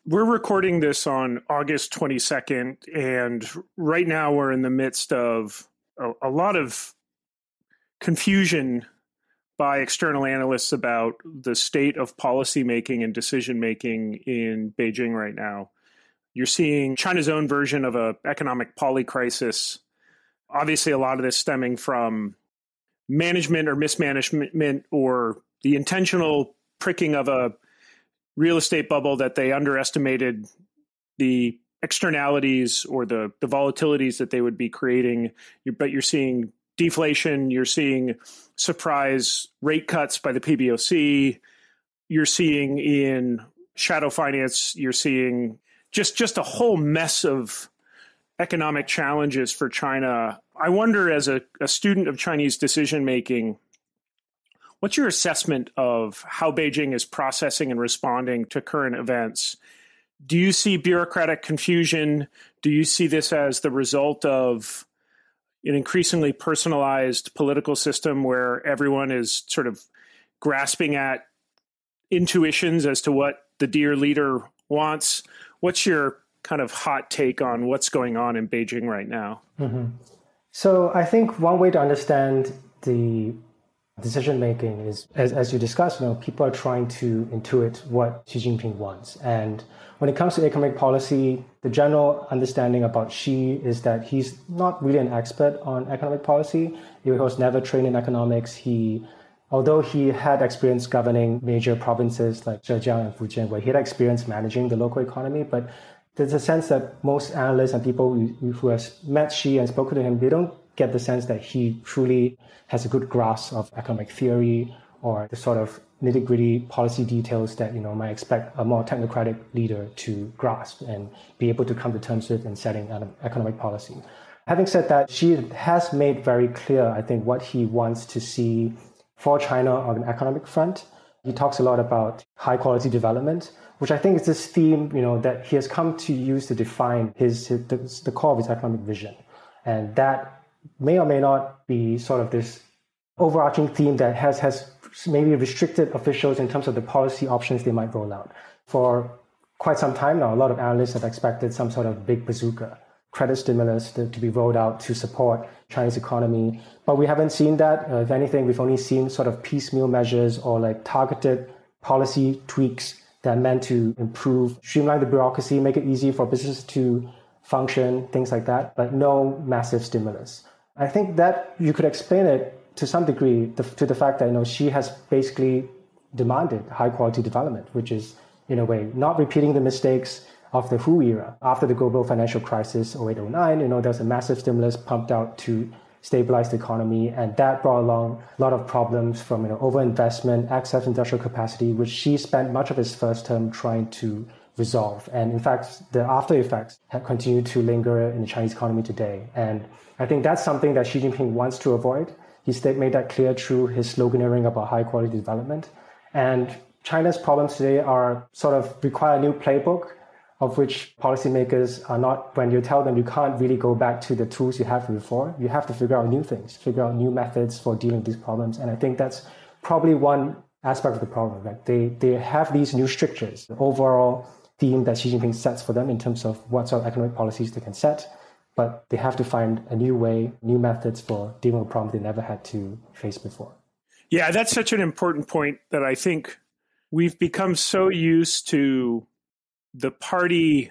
We're recording this on August 22nd, and right now we're in the midst of a lot of confusion by external analysts about the state of policymaking and decision-making in Beijing right now. You're seeing China's own version of an economic polycrisis. Obviously, a lot of this stemming from management or mismanagement or the intentional pricking of a real estate bubble that they underestimated the externalities or the volatilities that they would be creating. But you're seeing deflation, you're seeing surprise rate cuts by the PBOC, you're seeing in shadow finance, you're seeing just a whole mess of economic challenges for China. I wonder, as a student of Chinese decision-making, what's your assessment of how Beijing is processing and responding to current events? Do you see bureaucratic confusion? Do you see this as the result of an increasingly personalized political system where everyone is sort of grasping at intuitions as to what the dear leader wants? What's your kind of hot take on what's going on in Beijing right now? Mm-hmm. So I think one way to understand the decision-making is, as you discussed, people are trying to intuit what Xi Jinping wants. And when it comes to economic policy, the general understanding about Xi is that he's not really an expert on economic policy. He was never trained in economics. Although he had experience governing major provinces like Zhejiang and Fujian, where he had experience managing the local economy, but there's a sense that most analysts and people who have met Xi and spoken to him, they don't get the sense that he truly has a good grasp of economic theory or the sort of nitty-gritty policy details that might expect a more technocratic leader to grasp and be able to come to terms with in setting economic policy. Having said that, Xi has made very clear, I think, what he wants to see for China on an economic front. He talks a lot about high-quality development, which I think is this theme, that he has come to use to define the core of his economic vision. And that may or may not be sort of this overarching theme that has maybe restricted officials in terms of the policy options they might roll out. For quite some time now, a lot of analysts have expected some sort of big bazooka, credit stimulus to be rolled out to support Chinese economy. But we haven't seen that. If anything, we've only seen sort of piecemeal measures or like targeted policy tweaks that are meant to improve, streamline the bureaucracy, make it easy for businesses to function, things like that, but no massive stimulus. I think that you could explain it to some degree to the fact that Xi has basically demanded high-quality development, which is, in a way, not repeating the mistakes of the Hu era. After the global financial crisis, 08-09, there was a massive stimulus pumped out to stabilize the economy, and that brought along a lot of problems from overinvestment, excess industrial capacity, which Xi spent much of his first term trying to resolve. And in fact, the after effects have continued to linger in the Chinese economy today. And I think that's something that Xi Jinping wants to avoid. He's made that clear through his sloganeering about high quality development. And China's problems today are sort of require a new playbook, of which policymakers are not, when you tell them you can't really go back to the tools you have before, you have to figure out new things, figure out new methods for dealing with these problems. And I think that's probably one aspect of the problem. Like they have these new strictures, the overall theme that Xi Jinping sets for them in terms of what sort of economic policies they can set, but they have to find a new way, new methods for dealing with problems they never had to face before. Yeah, that's such an important point that I think we've become so used to the party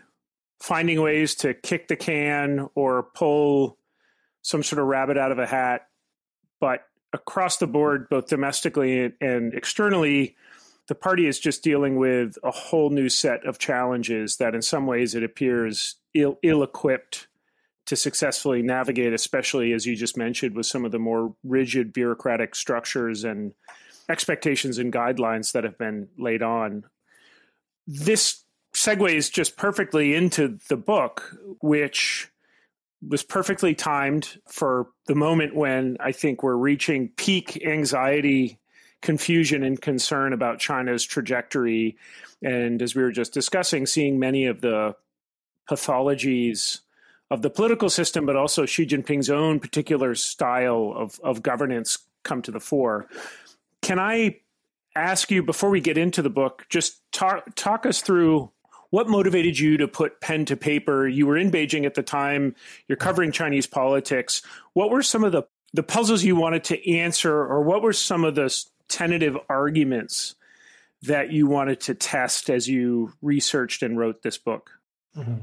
finding ways to kick the can or pull some sort of rabbit out of a hat. But across the board, both domestically and externally, the party is just dealing with a whole new set of challenges that in some ways it appears ill-equipped to successfully navigate, especially as you just mentioned, with some of the more rigid bureaucratic structures and expectations and guidelines that have been laid on. This segues just perfectly into the book, which was perfectly timed for the moment when I think we're reaching peak anxiety, confusion, and concern about China's trajectory. And as we were just discussing, seeing many of the pathologies of the political system, but also Xi Jinping's own particular style of governance come to the fore. Can I ask you, before we get into the book, just talk us through What motivated you to put pen to paper? You were in Beijing at the time. You're covering Chinese politics. What were some of the puzzles you wanted to answer, or what were some of the tentative arguments that you wanted to test as you researched and wrote this book? Mm-hmm.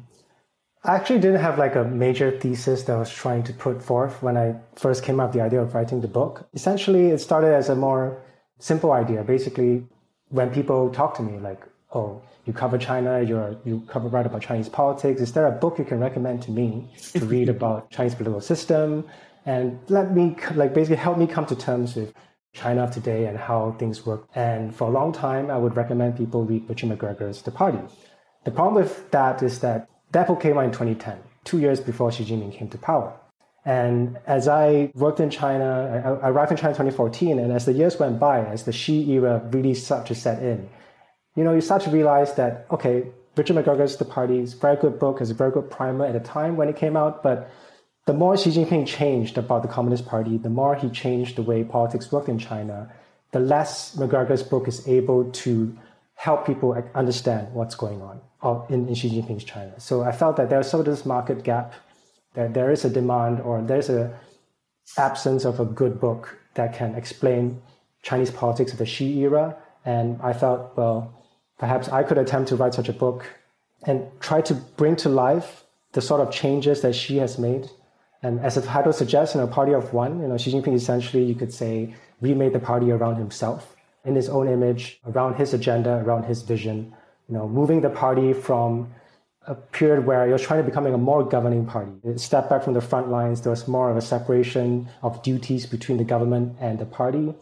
I actually didn't have like a major thesis that I was trying to put forth when I first came up with the idea of writing the book. Essentially, it started as a more simple idea. Basically, when people talk to me like, oh, you cover China, you write about Chinese politics, is there a book you can recommend to me to read about Chinese political system? And let me basically help me come to terms with China of today and how things work. And for a long time, I would recommend people read Richard McGregor's The Party. The problem with that is that book came out in 2010, 2 years before Xi Jinping came to power. And as I worked in China, I arrived in China in 2014, and as the years went by, as the Xi era really started to set in, you start to realize that, okay, Richard McGregor's The Party is a very good book, is a very good primer at the time when it came out, but the more Xi Jinping changed about the Communist Party, the more he changed the way politics worked in China, the less McGregor's book is able to help people understand what's going on in Xi Jinping's China. So I felt that there's sort of this market gap, that there is a demand or there's an absence of a good book that can explain Chinese politics of the Xi era. And I thought, well, perhaps I could attempt to write such a book and try to bring to life the sort of changes that Xi has made. And as the title suggests, Party of One, Xi Jinping essentially, you could say, remade the party around himself, in his own image, around his agenda, around his vision, moving the party from a period where it was trying to becoming a more governing party. It stepped back from the front lines. There was more of a separation of duties between the government and the party,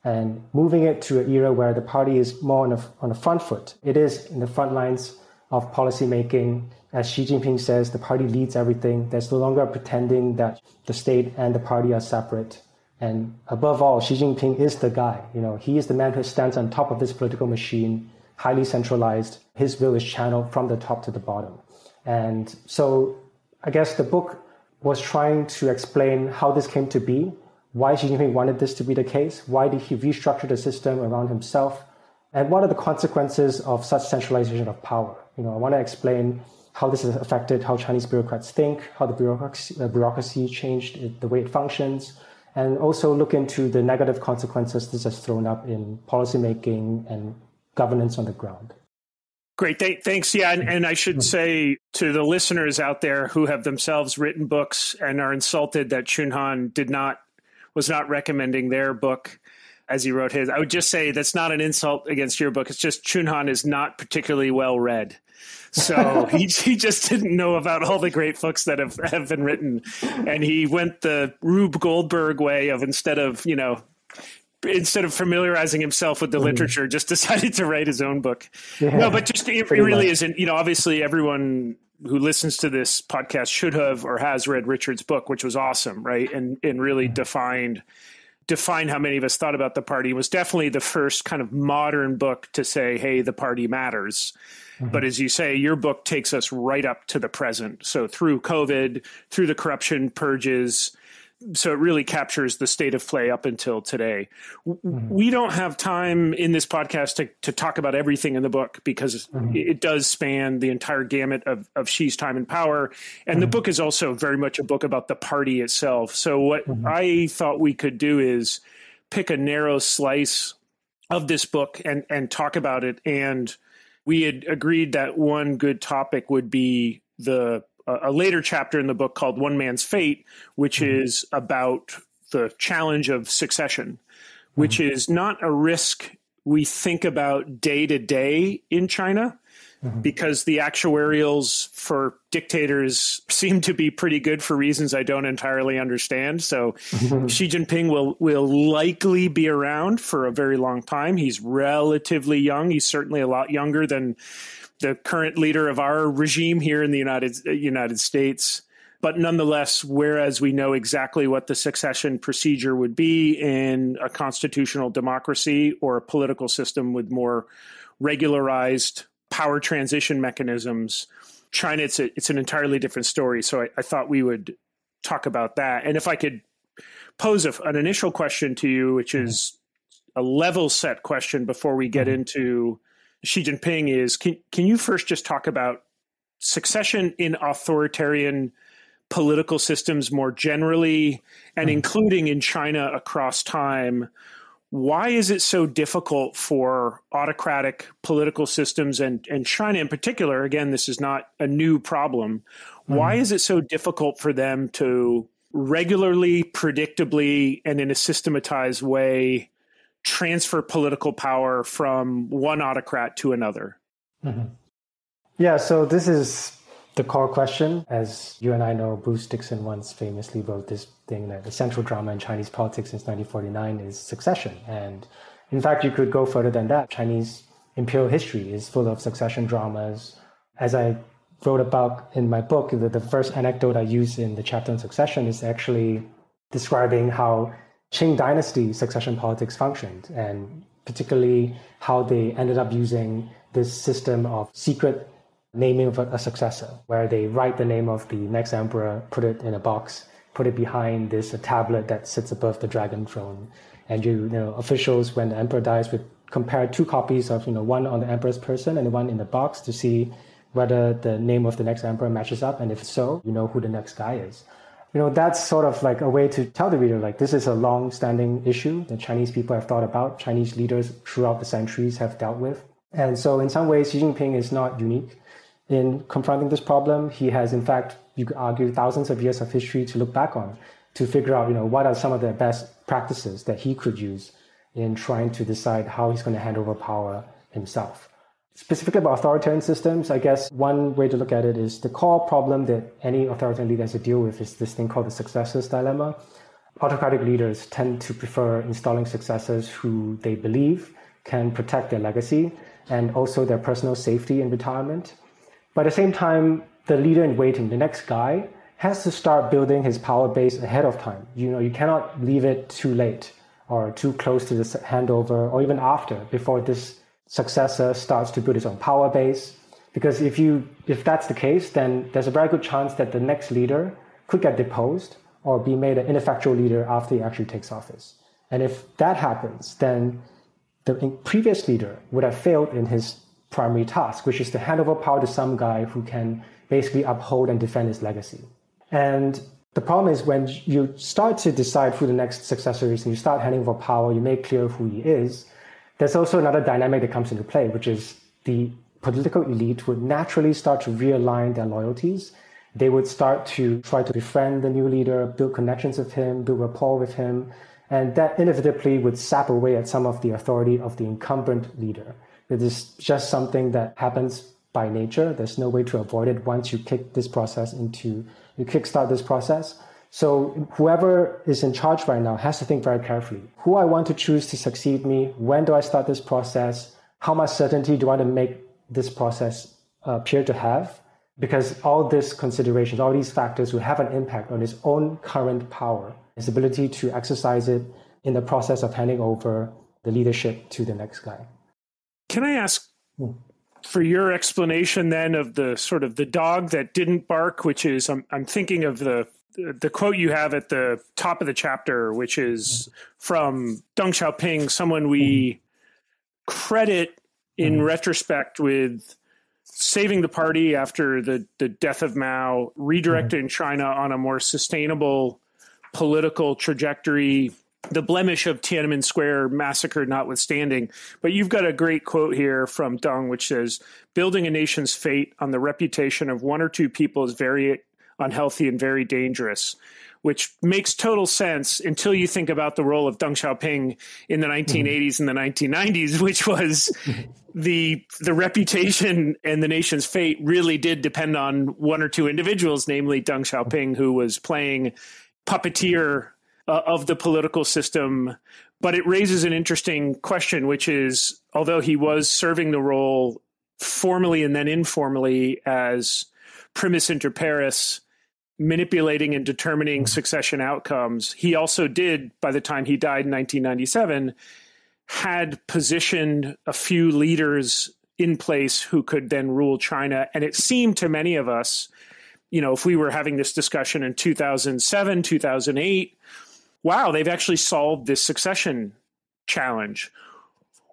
and moving it to an era where the party is more on the front foot. It is in the front lines of policy making. As Xi Jinping says, the party leads everything. There's no longer pretending that the state and the party are separate. And above all, Xi Jinping is the guy. He is the man who stands on top of this political machine, highly centralized. His will is channeled from the top to the bottom. And so I guess the book was trying to explain how this came to be, why Xi Jinping wanted this to be the case, why did he restructure the system around himself, and what are the consequences of such centralization of power. I want to explain how this has affected how Chinese bureaucrats think, how the bureaucracy changed the way it functions, and also look into the negative consequences this has thrown up in policymaking and governance on the ground. Great. Thanks. Yeah. And I should say to the listeners out there who have themselves written books and are insulted that Chunhan was not recommending their book as he wrote his, I would just say that's not an insult against your book. It's just Chunhan is not particularly well read. So he just didn't know about all the great books that have been written. And he went the Rube Goldberg way of instead of familiarizing himself with the literature, just decided to write his own book. Yeah, no, but just it really isn't, obviously everyone who listens to this podcast should have or has read Richard's book, which was awesome, right? And really defined how many of us thought about the party. It was definitely the first kind of modern book to say, hey, the party matters. Mm-hmm. But as you say, your book takes us right up to the present. So through COVID, through the corruption purges, so it really captures the state of play up until today. Mm-hmm. We don't have time in this podcast to talk about everything in the book because it does span the entire gamut of Xi's time in power. And the book is also very much a book about the party itself. So what I thought we could do is pick a narrow slice of this book and talk about it. And we had agreed that one good topic would be a later chapter in the book called One Man's Fate, which is about the challenge of succession, which is not a risk we think about day to day in China, because the actuarials for dictators seem to be pretty good for reasons I don't entirely understand. So Xi Jinping will likely be around for a very long time. He's relatively young. He's certainly a lot younger than the current leader of our regime here in the United States. But nonetheless, whereas we know exactly what the succession procedure would be in a constitutional democracy or a political system with more regularized power transition mechanisms, China, it's an entirely different story. So I thought we would talk about that. And if I could pose an initial question to you, which is a level set question before we get into Xi Jinping is, can you first just talk about succession in authoritarian political systems more generally, and including in China across time? Why is it so difficult for autocratic political systems and China in particular? Again, this is not a new problem. Why is it so difficult for them to regularly, predictably, and in a systematized way transfer political power from one autocrat to another? Yeah, so this is the core question. As you and I know, Bruce Dixon once famously wrote this thing that the central drama in Chinese politics since 1949 is succession. And in fact, you could go further than that. Chinese imperial history is full of succession dramas. As I wrote about in my book, the first anecdote I use in the chapter on succession is actually describing how Qing dynasty succession politics functioned, and particularly how they ended up using this system of secret naming of a successor, where they write the name of the next emperor, put it in a box, put it behind this tablet that sits above the dragon throne. And officials, when the emperor dies, would compare two copies of one on the emperor's person and the one in the box to see whether the name of the next emperor matches up, and if so, you know who the next guy is. That's sort of like a way to tell the reader, like, this is a long-standing issue that Chinese people have thought about, Chinese leaders throughout the centuries have dealt with. And so in some ways, Xi Jinping is not unique in confronting this problem. He has, in fact, you could argue, thousands of years of history to look back on to figure out, what are some of the best practices that he could use in trying to decide how he's going to hand over power himself. Specifically about authoritarian systems, I guess one way to look at it is the core problem that any authoritarian leader has to deal with is this thing called the successor's dilemma. Autocratic leaders tend to prefer installing successors who they believe can protect their legacy and also their personal safety in retirement. But at the same time, the leader in waiting, the next guy, has to start building his power base ahead of time. You cannot leave it too late or too close to the handover, or even after, before this successor starts to build his own power base. Because if that's the case, then there's a very good chance that the next leader could get deposed or be made an ineffectual leader after he actually takes office. And if that happens, then the previous leader would have failed in his primary task, which is to hand over power to some guy who can basically uphold and defend his legacy. And the problem is when you start to decide who the next successor is and you start handing over power, you make clear who he is, there's also another dynamic that comes into play, which is the political elite would naturally start to realign their loyalties. They would start to try to befriend the new leader, build connections with him, build rapport with him, and that inevitably would sap away at some of the authority of the incumbent leader. It is just something that happens by nature. There's no way to avoid it once you kickstart this process. So whoever is in charge right now has to think very carefully. Who I want to choose to succeed me? When do I start this process? How much certainty do I want to make this process appear to have? Because all these considerations, all these factors will have an impact on his own current power, his ability to exercise it in the process of handing over the leadership to the next guy. Can I ask for your explanation then of the sort of the dog that didn't bark, which is, I'm thinking of the quote you have at the top of the chapter, which is from Deng Xiaoping, someone we credit in retrospect with saving the party after the death of Mao, redirecting China on a more sustainable political trajectory, the blemish of Tiananmen Square massacre notwithstanding. But you've got a great quote here from Deng, which says, building a nation's fate on the reputation of one or two people is very unhealthy and very dangerous, which makes total sense until you think about the role of Deng Xiaoping in the 1980s and the 1990s, which was the reputation and the nation's fate really did depend on one or two individuals, namely Deng Xiaoping, who was playing puppeteer of the political system. But it raises an interesting question, which is, although he was serving the role formally and then informally as primus inter pares, manipulating and determining succession outcomes, he also did, by the time he died in 1997, had positioned a few leaders in place who could then rule China. And it seemed to many of us, if we were having this discussion in 2007, 2008, wow, they've actually solved this succession challenge.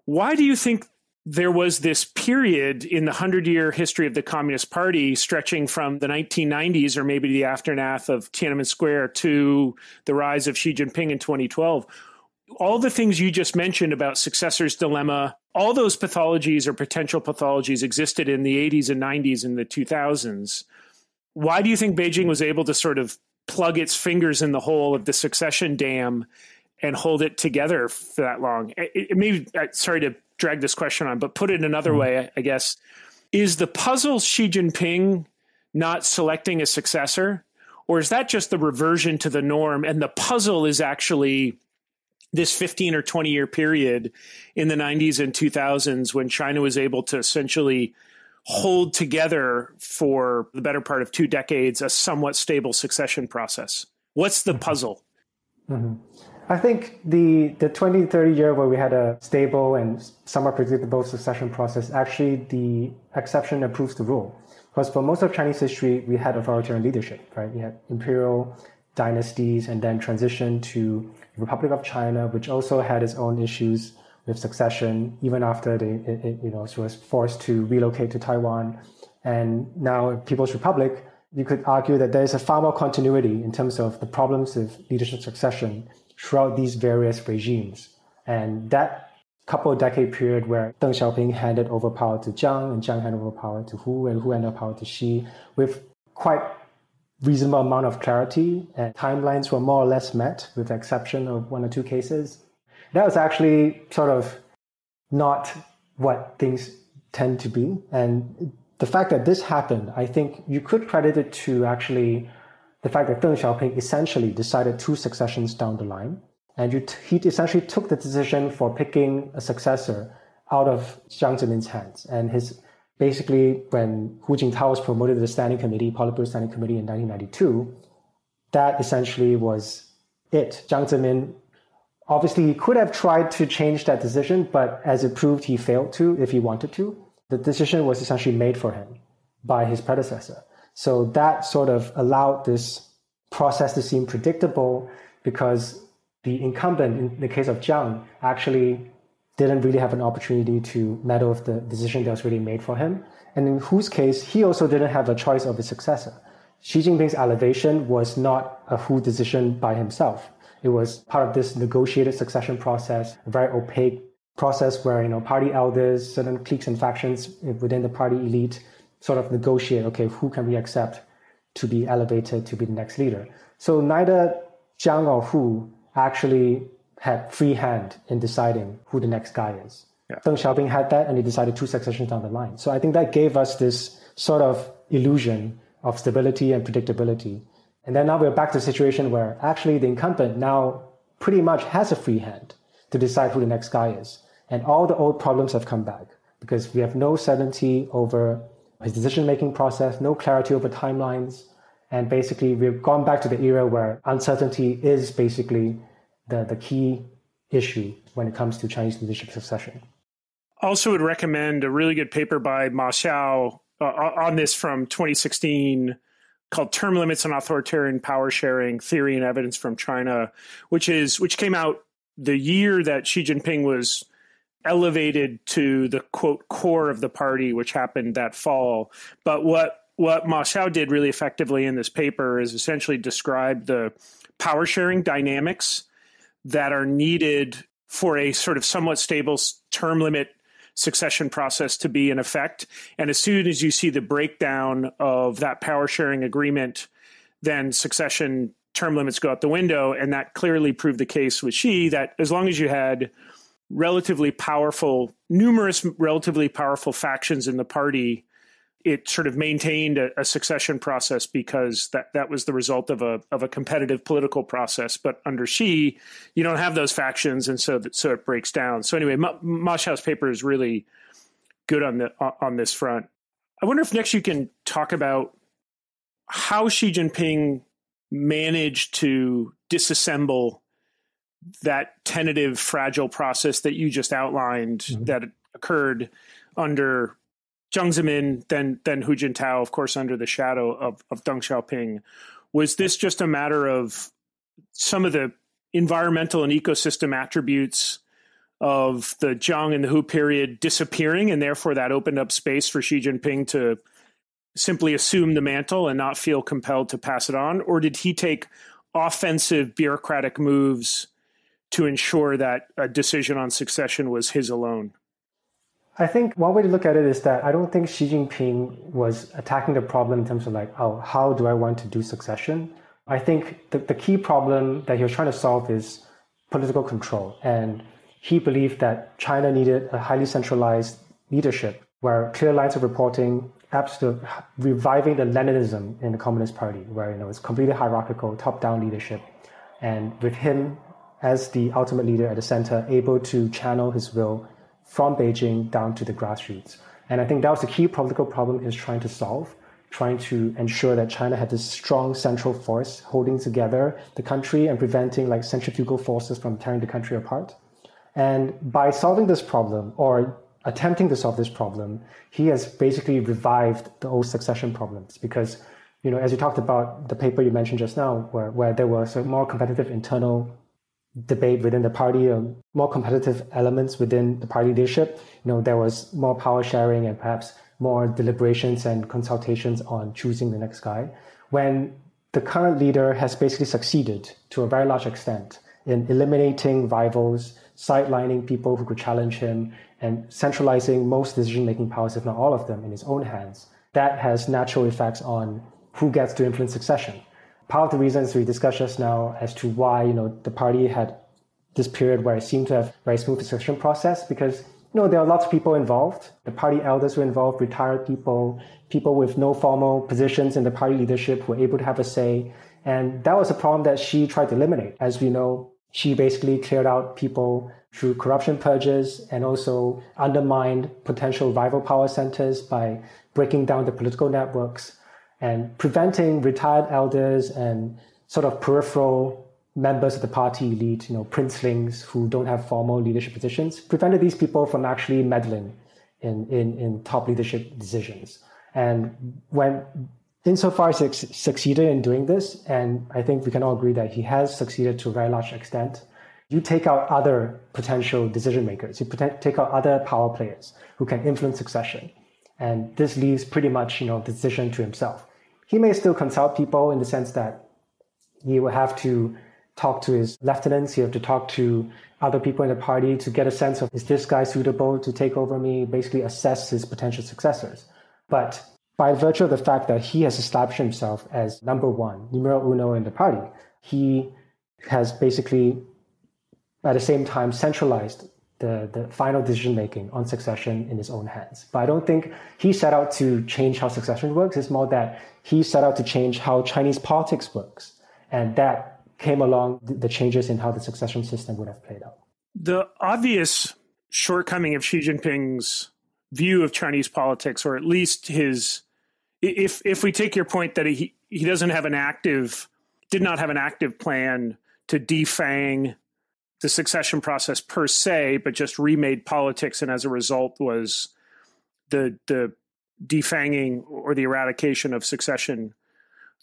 Why do you think there was this period in the 100-year history of the Communist Party stretching from the 1990s or maybe the aftermath of Tiananmen Square to the rise of Xi Jinping in 2012. All the things you just mentioned about successor's dilemma, all those pathologies or potential pathologies existed in the 80s and 90s and the 2000s. Why do you think Beijing was able to sort of plug its fingers in the hole of the succession dam and hold it together for that long? Sorry to drag this question on, but put it another way, I guess. Is the puzzle Xi Jinping not selecting a successor? Or is that just the reversion to the norm? And the puzzle is actually this 15 or 20-year period in the 90s and 2000s when China was able to essentially hold together for the better part of 2 decades a somewhat stable succession process. What's the puzzle? Mm-hmm. I think the 20, 30 year where we had a stable and somewhat predictable succession process, actually the exception that proves the rule. Because for most of Chinese history, we had authoritarian leadership, right? We had imperial dynasties and then transition to the Republic of China, which also had its own issues with succession, even after it was forced to relocate to Taiwan. And now People's Republic, you could argue that there's a far more continuity in terms of the problems of leadership succession throughout these various regimes. And that couple of decade period where Deng Xiaoping handed over power to Jiang, and Jiang handed over power to Hu, and Hu handed over power to Xi, with quite reasonable amount of clarity, and timelines were more or less met, with the exception of 1 or 2 cases. That was actually sort of not what things tend to be. And the fact that this happened, I think you could credit it to actually the fact that Deng Xiaoping essentially decided 2 successions down the line. And he essentially took the decision for picking a successor out of Jiang Zemin's hands. And basically, when Hu Jintao was promoted to the Standing Committee, Politburo Standing Committee in 1992, that essentially was it. Jiang Zemin, obviously, he could have tried to change that decision, but as it proved, he failed to if he wanted to. The decision was essentially made for him by his predecessor. So that sort of allowed this process to seem predictable because the incumbent, in the case of Jiang, actually didn't really have an opportunity to meddle with the decision that was really made for him. And in Hu's case, he also didn't have a choice of a successor. Xi Jinping's elevation was not a Hu decision by himself. It was part of this negotiated succession process, a very opaque process where, party elders, certain cliques and factions within the party elite sort of negotiate, okay, who can we accept to be elevated to be the next leader? So neither Jiang or Hu actually had free hand in deciding who the next guy is. Yeah. Deng Xiaoping had that, and he decided 2 successions down the line. So I think that gave us this sort of illusion of stability and predictability. And then now we're back to a situation where actually the incumbent now pretty much has a free hand to decide who the next guy is. And all the old problems have come back because we have no certainty over his decision-making process, no clarity over timelines. And basically, we've gone back to the era where uncertainty is basically the key issue when it comes to Chinese leadership succession. Also would recommend a really good paper by Ma Xiao on this from 2016 called Term Limits on Authoritarian Power Sharing, Theory and Evidence from China, which came out the year that Xi Jinping was elevated to the, quote, core of the party, which happened that fall. But what Ma Xiao did really effectively in this paper is essentially describe the power sharing dynamics that are needed for a sort of somewhat stable term limit succession process to be in effect. And as soon as you see the breakdown of that power sharing agreement, then succession term limits go out the window. And that clearly proved the case with Xi, that as long as you had numerous relatively powerful factions in the party, it sort of maintained a succession process because that was the result of a competitive political process. But under Xi, you don't have those factions, and so it breaks down. So anyway, Ma Xiao's paper is really good on this front. I wonder if next you can talk about how Xi Jinping managed to disassemble that tentative, fragile process that you just outlined that occurred under Jiang Zemin, then Hu Jintao, of course, under the shadow of Deng Xiaoping. Was this just a matter of some of the environmental and ecosystem attributes of the Zhang and the Hu period disappearing, and therefore that opened up space for Xi Jinping to simply assume the mantle and not feel compelled to pass it on? Or did he take offensive bureaucratic moves to ensure that a decision on succession was his alone? I think one way to look at it is that I don't think Xi Jinping was attacking the problem in terms of like, oh, how do I want to do succession? I think the key problem that he was trying to solve is political control. And he believed that China needed a highly centralized leadership where clear lines of reporting, absolute reviving the Leninism in the Communist Party, where it's completely hierarchical, top-down leadership. And with him as the ultimate leader at the center, able to channel his will from Beijing down to the grassroots. And I think that was the key political problem he was trying to solve, trying to ensure that China had this strong central force holding together the country and preventing like centrifugal forces from tearing the country apart. And by solving this problem, or attempting to solve this problem, he has basically revived the old succession problems. Because, as you talked about the paper you mentioned just now, where there was a more competitive internal debate within the party, more competitive elements within the party leadership, there was more power sharing and perhaps more deliberations and consultations on choosing the next guy. When the current leader has basically succeeded to a very large extent in eliminating rivals, sidelining people who could challenge him, and centralizing most decision-making powers, if not all of them, in his own hands, that has natural effects on who gets to influence succession. Part of the reasons we discussed just now as to why, the party had this period where it seemed to have a very smooth succession process, because, there are lots of people involved. The party elders were involved, retired people, people with no formal positions in the party leadership were able to have a say. And that was a problem that Xi tried to eliminate. As we know, Xi basically cleared out people through corruption purges and also undermined potential rival power centers by breaking down the political networks and preventing retired elders and sort of peripheral members of the party elite, princelings who don't have formal leadership positions, prevented these people from actually meddling in top leadership decisions. And insofar as he succeeded in doing this, and I think we can all agree that he has succeeded to a very large extent, you take out other potential decision makers, you take out other power players who can influence succession. And this leaves pretty much, the decision to himself. He may still consult people in the sense that he will have to talk to his lieutenants, he have to talk to other people in the party to get a sense of, is this guy suitable to take over me, basically assess his potential successors. But by virtue of the fact that he has established himself as number one, numero uno in the party, he has basically, at the same time, centralized the final decision-making on succession in his own hands. But I don't think he set out to change how succession works. It's more that he set out to change how Chinese politics works. And that came along the changes in how the succession system would have played out. The obvious shortcoming of Xi Jinping's view of Chinese politics, or at least his, if we take your point that he did not have an active plan to defang the succession process per se, but just remade politics, and as a result was the defanging or the eradication of succession.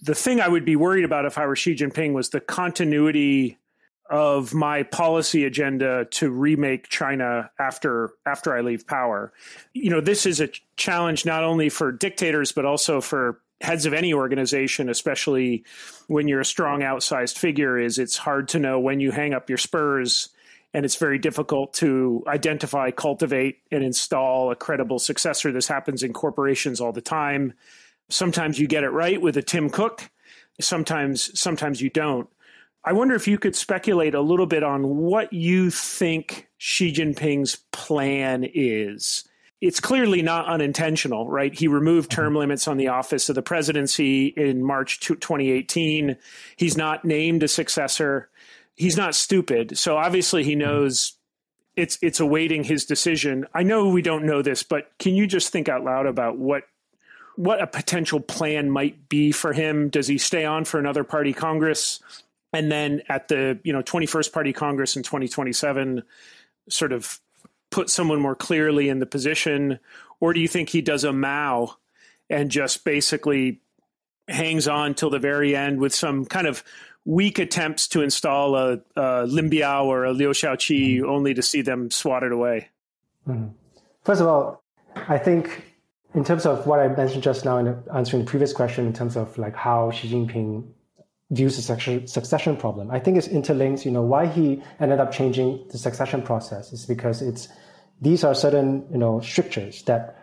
The thing I would be worried about if I were Xi Jinping was the continuity of my policy agenda to remake China after I leave power. This is a challenge not only for dictators, but also for heads of any organization, especially when you're a strong outsized figure, it's hard to know when you hang up your spurs, and it's very difficult to identify, cultivate, and install a credible successor. This happens in corporations all the time. Sometimes you get it right with a Tim Cook. Sometimes you don't. I wonder if you could speculate a little bit on what you think Xi Jinping's plan is. It's clearly not unintentional, right? He removed term limits on the office of the presidency in March 2018. He's not named a successor. He's not stupid. So obviously he knows it's awaiting his decision. I know we don't know this, but can you just think out loud about what a potential plan might be for him? Does he stay on for another party Congress? And then at the 21st Party Congress in 2027, sort of put someone more clearly in the position? Or do you think he does a Mao and just basically hangs on till the very end with some kind of weak attempts to install a Lin Biao or a Liu Shaoqi only to see them swatted away? First of all, I think in terms of what I mentioned just now in answering the previous question, in terms of like how Xi Jinping views the succession problem, I think it's interlinked. Why he ended up changing the succession process is because these are certain, strictures that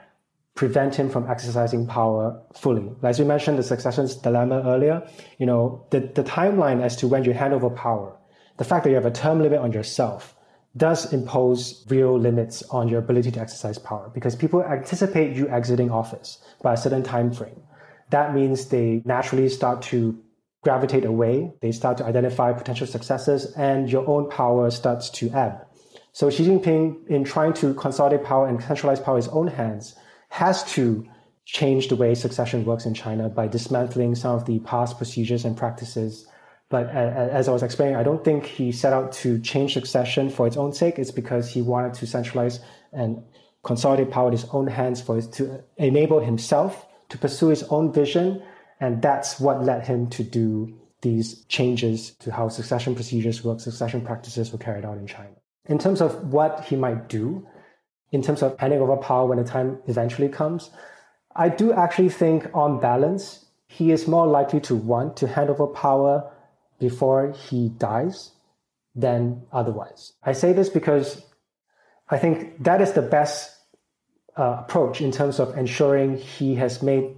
prevent him from exercising power fully. As you mentioned, the succession dilemma earlier, the timeline as to when you hand over power, the fact that you have a term limit on yourself does impose real limits on your ability to exercise power, because people anticipate you exiting office by a certain time frame. That means they naturally start to gravitate away. They start to identify potential successors, and your own power starts to ebb. So Xi Jinping, in trying to consolidate power and centralize power in his own hands, has to change the way succession works in China by dismantling some of the past procedures and practices. But as I was explaining, I don't think he set out to change succession for its own sake. It's because he wanted to centralize and consolidate power in his own hands to enable himself to pursue his own vision. And that's what led him to do these changes to how succession procedures work, succession practices were carried out in China. In terms of what he might do, in terms of handing over power when the time eventually comes, I do actually think on balance, he is more likely to want to hand over power before he dies than otherwise. I say this because I think that is the best approach in terms of ensuring he has made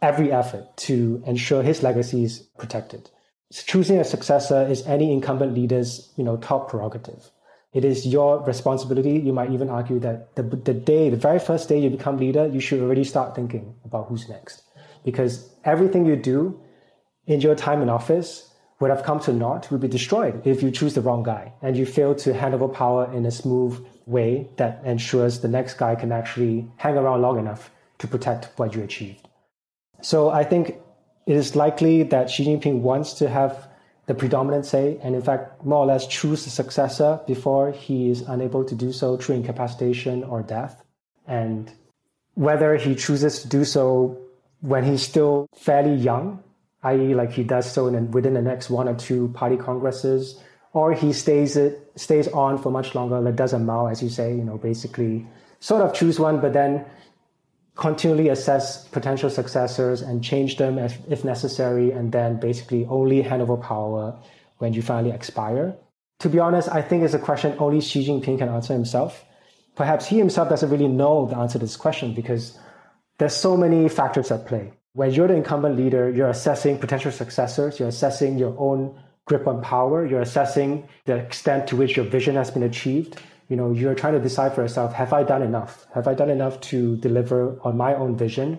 every effort to ensure his legacy is protected. Choosing a successor is any incumbent leader's, top prerogative. It is your responsibility. You might even argue that the very first day you become leader, you should already start thinking about who's next. Because everything you do in your time in office would have come to naught, would be destroyed if you choose the wrong guy and you fail to hand over power in a smooth way that ensures the next guy can actually hang around long enough to protect what you achieved. So I think it is likely that Xi Jinping wants to have the predominant say, and in fact, more or less choose a successor before he is unable to do so through incapacitation or death. And whether he chooses to do so when he's still fairly young, i.e. like he does so within the next one or two party congresses, or he stays on for much longer, like does a Mao, as you say, basically sort of choose one, but then continually assess potential successors and change them if necessary, and then basically only hand over power when you finally expire. To be honest, I think it's a question only Xi Jinping can answer himself. Perhaps he himself doesn't really know the answer to this question because there's so many factors at play. When you're the incumbent leader, you're assessing potential successors, you're assessing your own grip on power, you're assessing the extent to which your vision has been achieved. You're trying to decide for yourself, have I done enough? Have I done enough to deliver on my own vision?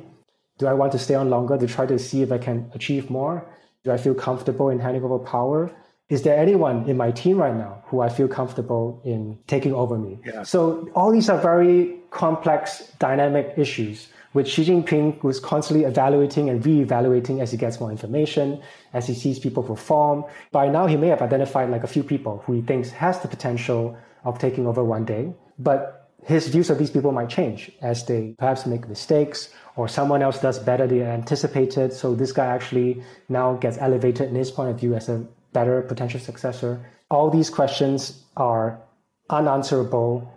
Do I want to stay on longer to try to see if I can achieve more? Do I feel comfortable in handing over power? Is there anyone in my team right now who I feel comfortable in taking over me? Yeah. So all these are very complex, dynamic issues, which Xi Jinping was constantly evaluating and re-evaluating as he gets more information, as he sees people perform. By now, he may have identified like a few people who he thinks has the potential of taking over one day, but his views of these people might change as they perhaps make mistakes or someone else does better than anticipated. So this guy actually now gets elevated in his point of view as a better potential successor. All these questions are unanswerable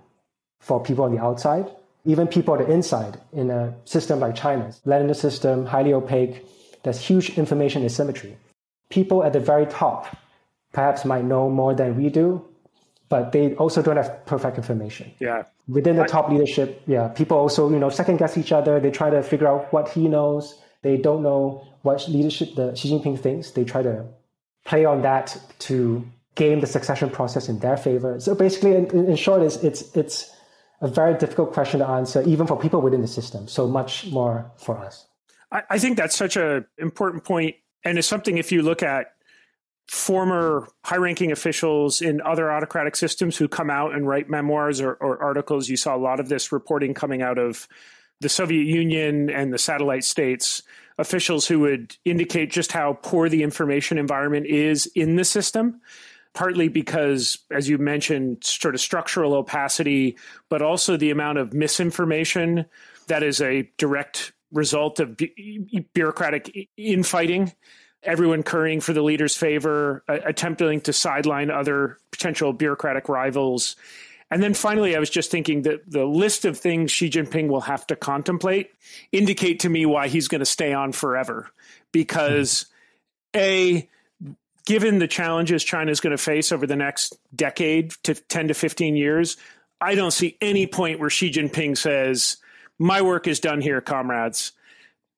for people on the outside. Even people on the inside in a system like China's, Leninist system, highly opaque, there's huge information asymmetry. People at the very top perhaps might know more than we do, but they also don't have perfect information. Yeah. Within the top leadership, people also, second guess each other. They try to figure out what he knows. They don't know what leadership the Xi Jinping thinks. They try to play on that to game the succession process in their favor. So basically, in short, it's a very difficult question to answer, even for people within the system. So much more for us. I think that's such an important point, and it's something if you look at former high-ranking officials in other autocratic systems who come out and write memoirs or articles. You saw a lot of this reporting coming out of the Soviet Union and the satellite states, officials who would indicate just how poor the information environment is in the system, partly because, as you mentioned, sort of structural opacity, but also the amount of misinformation that is a direct result of bureaucratic infighting everyone currying for the leader's favor, attempting to sideline other potential bureaucratic rivals. And then finally, I was just thinking that the list of things Xi Jinping will have to contemplate indicate to me why he's going to stay on forever. Because given the challenges China is going to face over the next decade to 10 to 15 years, I don't see any point where Xi Jinping says, my work is done here, comrades.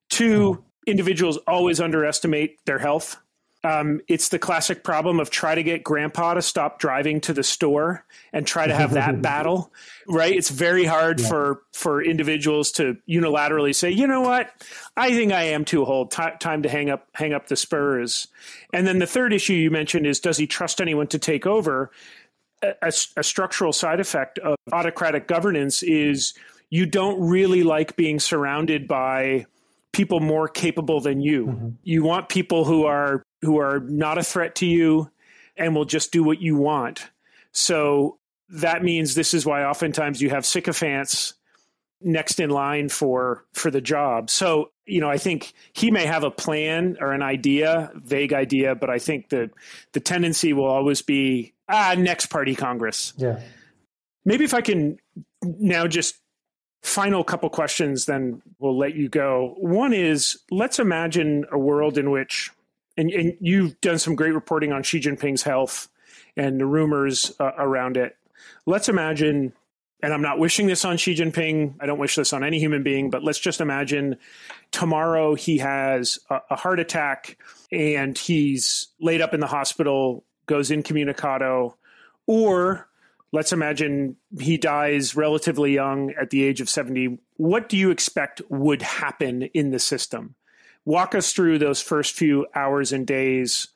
Two, individuals always underestimate their health. It's the classic problem of try to get grandpa to stop driving to the store and try to have that battle, right? It's very hard for individuals to unilaterally say, you know what, I think I am too old, time to hang up the spurs. And then the third issue you mentioned is, does he trust anyone to take over? A structural side effect of autocratic governance is you don't really like being surrounded by people more capable than you. Mm-hmm. You want people who are not a threat to you and will just do what you want. So that means this is why oftentimes you have sycophants next in line for the job. So, I think he may have a plan or an idea, vague idea, but I think that the tendency will always be, next party Congress. Yeah. Maybe if I can now just final couple questions, then we'll let you go. One is, let's imagine a world in which, and you've done some great reporting on Xi Jinping's health and the rumors around it. Let's imagine, and I'm not wishing this on Xi Jinping, I don't wish this on any human being, but let's just imagine tomorrow he has a heart attack and he's laid up in the hospital, goes incommunicado, or let's imagine he dies relatively young at the age of 70. What do you expect would happen in the system? Walk us through those first few hours and days.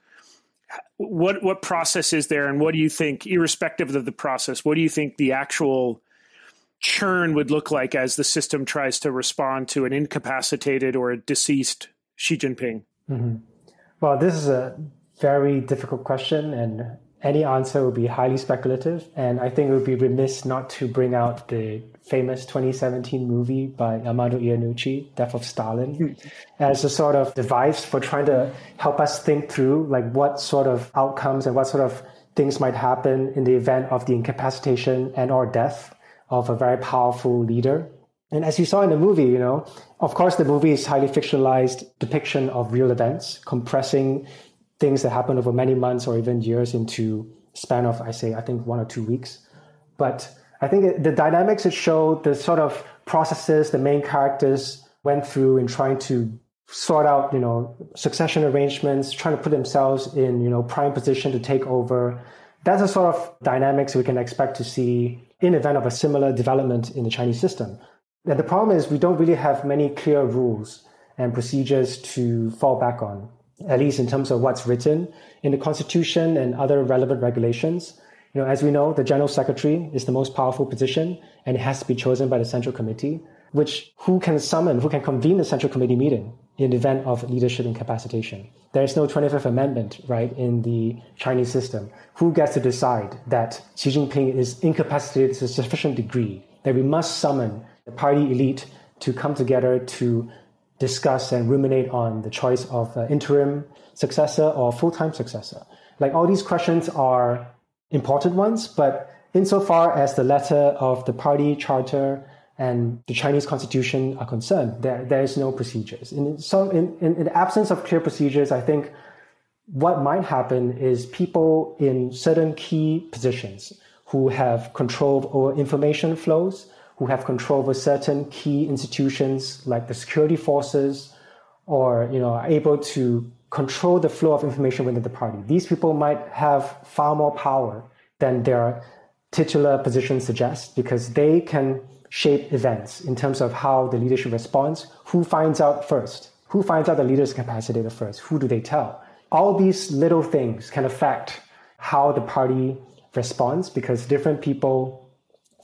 What process is there, and what do you think, irrespective of the process, what do you think the actual churn would look like as the system tries to respond to an incapacitated or a deceased Xi Jinping? Mm-hmm. Well, this is a very difficult question, and any answer would be highly speculative. And I think it would be remiss not to bring out the famous 2017 movie by Armando Iannucci, Death of Stalin, as a sort of device for trying to help us think through like what sort of outcomes and what sort of things might happen in the event of the incapacitation and or death of a very powerful leader. And as you saw in the movie, of course, the movie is highly fictionalized depiction of real events, compressing things that happen over many months or even years into a span of, I think 1 or 2 weeks. But I think the dynamics it showed, the sort of processes the main characters went through in trying to sort out, succession arrangements, trying to put themselves in, prime position to take over. That's the sort of dynamics we can expect to see in event of a similar development in the Chinese system. And the problem is we don't really have many clear rules and procedures to fall back on, at least in terms of what's written in the Constitution and other relevant regulations. As we know, the General Secretary is the most powerful position, and it has to be chosen by the Central Committee, who can convene the Central Committee meeting in the event of leadership incapacitation. There is no 25th Amendment, right, in the Chinese system. Who gets to decide that Xi Jinping is incapacitated to a sufficient degree that we must summon the party elite to come together to discuss and ruminate on the choice of interim successor or full-time successor? Like, all these questions are important ones, but insofar as the letter of the party charter and the Chinese constitution are concerned, there is no procedures. In the absence of clear procedures, I think what might happen is people in certain key positions who have control over information flows, who have control over certain key institutions like the security forces, or are able to control the flow of information within the party. These people might have far more power than their titular positions suggest, because they can shape events in terms of how the leadership responds. Who finds out first? Who finds out the leader is capacitated first? Who do they tell? All these little things can affect how the party responds, because different people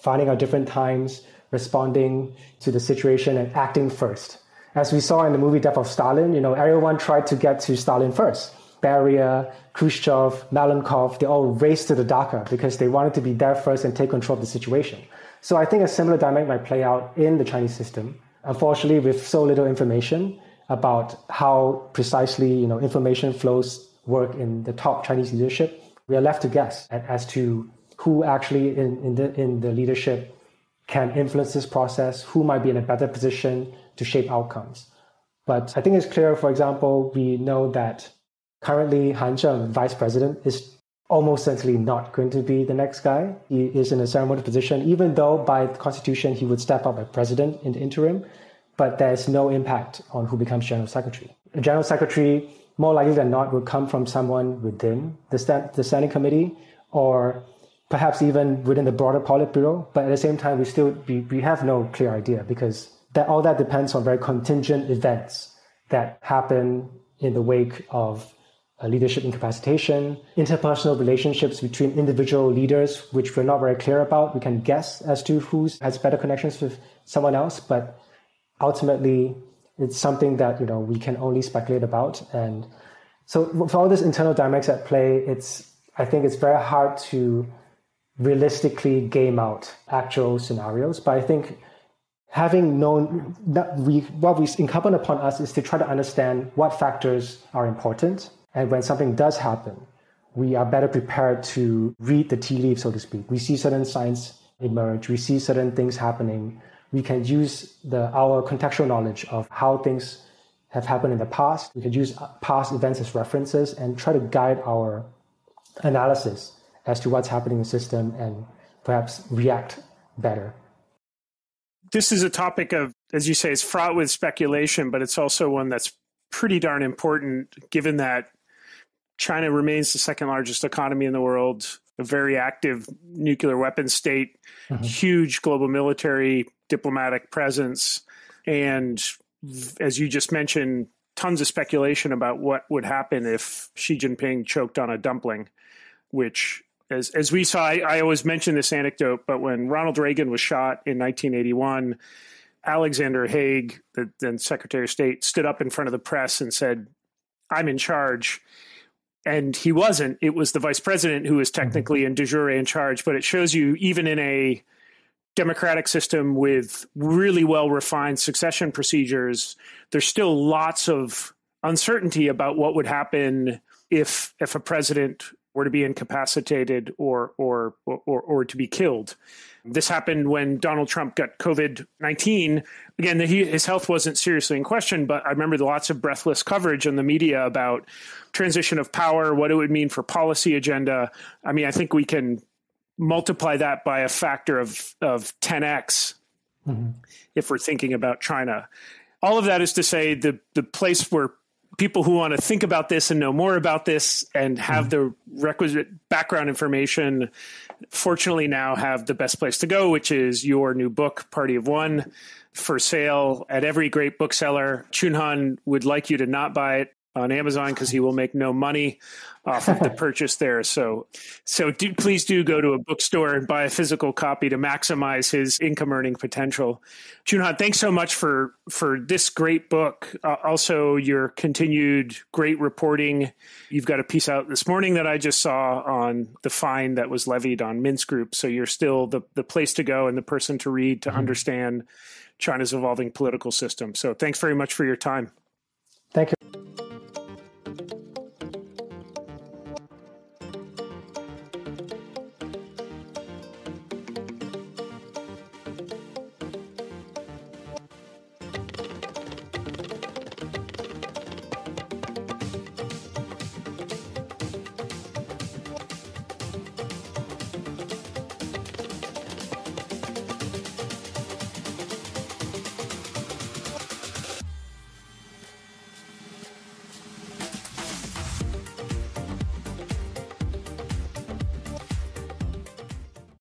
finding out different times, responding to the situation and acting first. As we saw in the movie Death of Stalin, everyone tried to get to Stalin first. Beria, Khrushchev, Malenkov, they all raced to the dacha because they wanted to be there first and take control of the situation. So I think a similar dynamic might play out in the Chinese system. Unfortunately, with so little information, about how precisely information flows work in the top Chinese leadership, we are left to guess as to who actually in the leadership can influence this process, who might be in a better position to shape outcomes. But I think it's clear, for example, we know that currently Han Zheng, vice president, is almost certainly not going to be the next guy. He is in a ceremonial position, even though by the constitution he would step up as president in the interim, but there's no impact on who becomes general secretary. A general secretary, more likely than not, will come from someone within the standing committee or perhaps even within the broader Politburo. But at the same time, we have no clear idea because all that depends on very contingent events that happen in the wake of leadership incapacitation, interpersonal relationships between individual leaders, which we're not very clear about. We can guess as to who has better connections with someone else, but ultimately it's something that we can only speculate about. And so for all this internal dynamics at play, I think it's very hard to realistically game out actual scenarios. But I think having known that what is incumbent upon us is to try to understand what factors are important. And when something does happen, we are better prepared to read the tea leaves, so to speak. We see certain signs emerge. We see certain things happening. We can use our contextual knowledge of how things have happened in the past. We can use past events as references and try to guide our analysis as to what's happening in the system and perhaps react better. This is a topic of, as you say, it's fraught with speculation, but it's also one that's pretty darn important given that China remains the second largest economy in the world, a very active nuclear weapons state, huge global military, diplomatic presence, and as you just mentioned, tons of speculation about what would happen if Xi Jinping choked on a dumpling, which, as we saw, I always mention this anecdote, but when Ronald Reagan was shot in 1981, Alexander Haig, the then Secretary of State, stood up in front of the press and said, "I'm in charge." And he wasn't. It was the vice president who was technically and de jure in charge. But it shows you, even in a democratic system with really well-refined succession procedures, there's still lots of uncertainty about what would happen if a president were to be incapacitated or to be killed. This happened when Donald Trump got COVID-19. Again, his health wasn't seriously in question, but I remember lots of breathless coverage in the media about transition of power, what it would mean for policy agenda. I mean, I think we can multiply that by a factor of 10x if we're thinking about China. All of that is to say the place where people who want to think about this and know more about this and have the requisite background information, fortunately now have the best place to go, which is your new book, Party of One, for sale at every great bookseller. Chunhan would like you to not buy it on Amazon because he will make no money off of the purchase there. So please do go to a bookstore and buy a physical copy to maximize his income earning potential. Chunhan, thanks so much for this great book. Also, your continued great reporting. You've got a piece out this morning that I just saw on the fine that was levied on Minsk Group. So you're still the place to go and the person to read to understand China's evolving political system. So thanks very much for your time. Thank you.